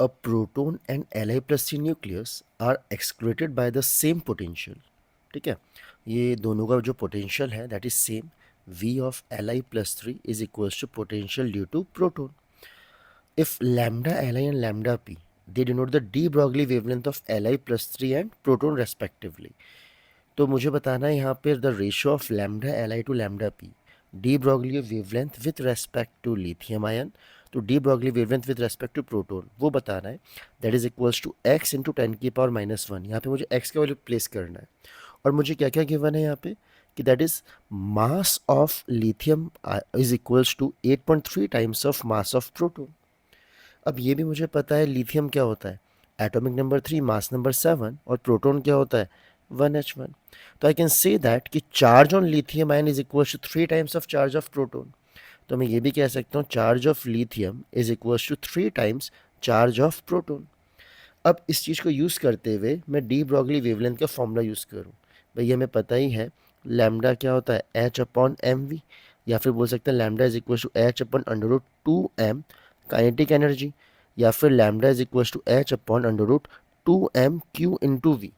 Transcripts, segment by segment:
a proton and Li+3 nucleus are excreted by the same potential. ठीक है, ये दोनों का जो पोटेंशियल है that is same. V of Li+3 is equals to potential due to proton. If lambda Li and lambda P, they denote the de Broglie wavelength of Li+3 and proton respectively. तो मुझे बताना है यहाँ पर the ratio of lambda Li to lambda P, de Broglie wavelength with respect to lithium ion, तो de Broglie wavelength with respect to proton वो बताना है. That is equals to x into 10⁻⁻1. यहाँ पे मुझे x का वैल्यू प्लेस करना है और मुझे क्या क्या गिवन है यहाँ पे कि that is mass of lithium is equals to 8.3 times of mass of proton. अब ये भी मुझे पता है लिथियम क्या होता है, एटॉमिक नंबर 3 मास नंबर 7, और प्रोटोन क्या होता है 1h1. तो आई कैन से दैट कि charge on lithium ion is equal to 3 times of charge of proton. तो मैं ये भी कह सकता हूँ charge of lithium is equal to 3 times charge of proton. अब इस चीज़ को यूज़ करते हुए मैं डी ब्रॉगली वेवलेंथ का फॉर्मूला यूज़ करूँ. भाई हमें पता ही है लैम्डा क्या होता है h/mv, या फिर बोल सकते हैं lambda is equal to h/√2m kinetic energy, या फिर lambda is equal to h/√2m q into V.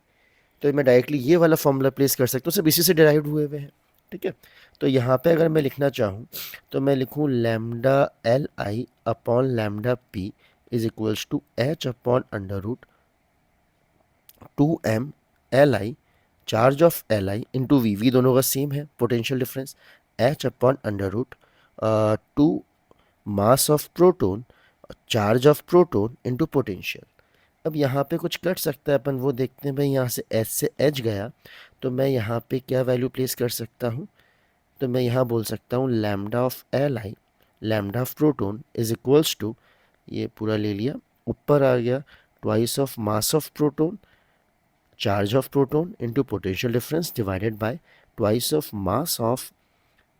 तो मैं डायरेक्टली ये वाला फॉर्मूला प्लेस कर सकता हूँ, सब इसी से डिराइव हुए हुए हैं. ठीक है, तो यहाँ पे अगर मैं लिखना चाहूँ तो मैं लिखूँ lambda Li upon lambda P is equals to h/√2m Li charge of Li into V दोनों का सेम है potential difference, h/√2 mass of proton charge of proton into potential. अब यहाँ पे कुछ कट सकता है अपन वो देखते हैं. भाई यहाँ से एच से एच गया तो मैं यहाँ पे क्या वैल्यू प्लेस कर सकता हूँ, तो मैं यहाँ बोल सकता हूँ lambda of Li lambda of proton is equals to, ये पूरा ले लिया ऊपर आ गया, twice of mass of proton charge of proton into potential difference divided by twice of mass of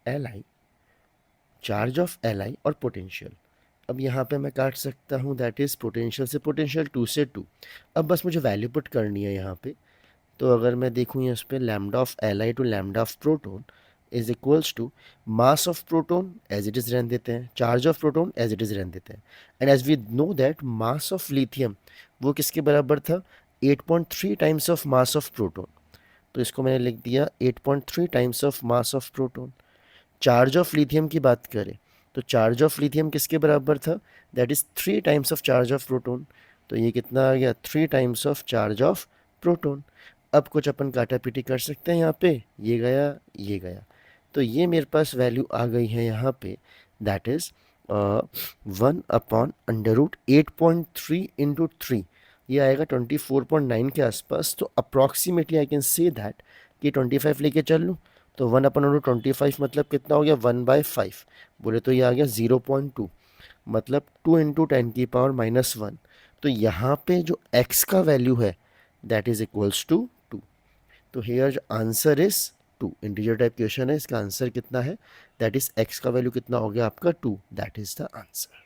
Li charge of Li और पोटेंशियल. अब यहाँ पे मैं काट सकता हूँ दैट इज़ पोटेंशियल से पोटेंशियल 2 से 2. अब बस मुझे वैल्यू पुट करनी है यहाँ पे. तो अगर मैं देखूँ इस पर lambda of Li to lambda of proton is equals to mass of proton as it is रहने देते हैं, charge of proton as it is रहने देते हैं. And as we know that mass of lithium वो किसके बराबर था 8.3 times of mass of proton. तो इसको मैंने लिख दिया 8.3 times of mass of proton. Charge of lithium की बात करें तो चार्ज ऑफ लिथियम किसके बराबर था, that is 3 times of charge of proton. तो ये कितना आ गया 3 times of charge of proton. अब कुछ अपन काटा पीटी कर सकते हैं यहाँ पे, ये गया ये गया, तो ये मेरे पास वैल्यू आ गई है यहाँ पे दैट इज़ 1/√8.3 इंटू 3, ये आएगा 24.9 के आसपास. तो approximately I can say that कि 25 लेके चल लूँ तो 1/25 मतलब कितना हो गया 1/5, बोले तो ये आ गया 0.2, मतलब 2 इंटू 10⁻⁻1. तो यहाँ पे जो x का वैल्यू है दैट इज इक्वल्स टू 2. तो here answer is 2. Integer type question है, इसका आंसर कितना है दैट इज x का वैल्यू कितना हो गया आपका 2, दैट इज द आंसर.